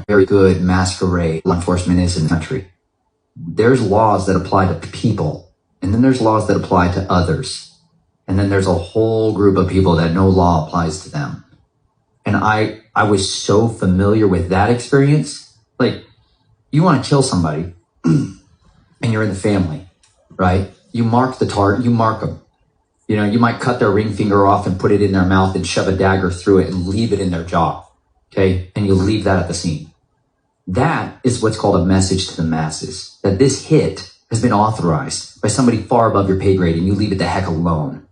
very good masquerade law enforcement is in the country. There's laws that apply to people, and then there's laws that apply to others. And then there's a whole group of people that no law applies to them. And I was so familiar with that experience. Like, you want to kill somebody and you're in the family, right? You mark the target, you mark them. You know, you might cut their ring finger off and put it in their mouth and shove a dagger through it and leave it in their jaw, okay? And you leave that at the scene. That is what's called a message to the masses, that this hit has been authorized by somebody far above your pay grade and you leave it the heck alone.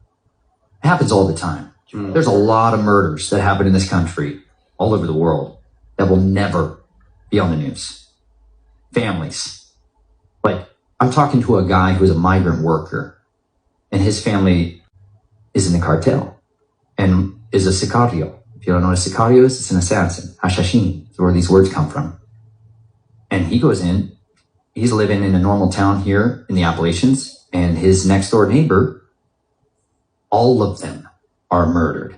It happens all the time. There's a lot of murders that happen in this country, all over the world, that will never be on the news. Families. Like, I'm talking to a guy who's a migrant worker, and his family is in the cartel and is a sicario. If you don't know what a sicario is, it's an assassin. Hashashin is where these words come from. And he goes in, he's living in a normal town here in the Appalachians, and his next door neighbor, all of them are murdered.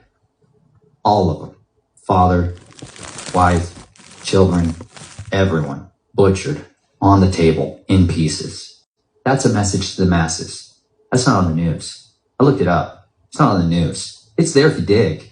All of them. Father, wife, children, everyone butchered on the table in pieces. That's a message to the masses. That's not on the news. I looked it up. It's not on the news. It's there if you dig.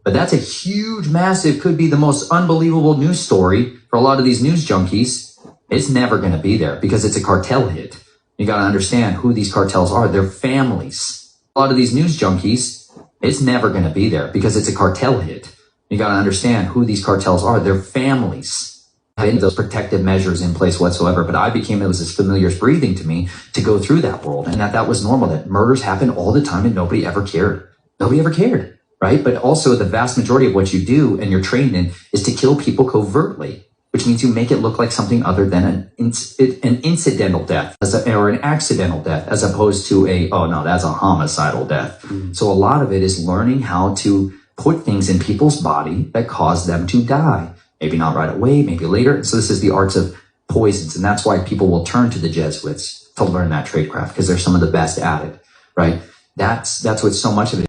But that's a huge, massive, could be the most unbelievable news story for a lot of these news junkies. It's never going to be there because it's a cartel hit. You got to understand who these cartels are. They're families. A lot of these news junkies, it's never going to be there because it's a cartel hit. You got to understand who these cartels are. They're families. Having those protective measures in place whatsoever. But it was as familiar as breathing to me to go through that world, and that was normal, that murders happen all the time and nobody ever cared. Nobody ever cared, right? But also the vast majority of what you do and you're trained in is to kill people covertly, which means you make it look like something other than an incidental death or an accidental death, as opposed to that's a homicidal death. So a lot of it is learning how to put things in people's body that cause them to die. Maybe not right away, maybe later. So this is the arts of poisons. And that's why people will turn to the Jesuits to learn that tradecraft, because they're some of the best at it, right? That's what so much of it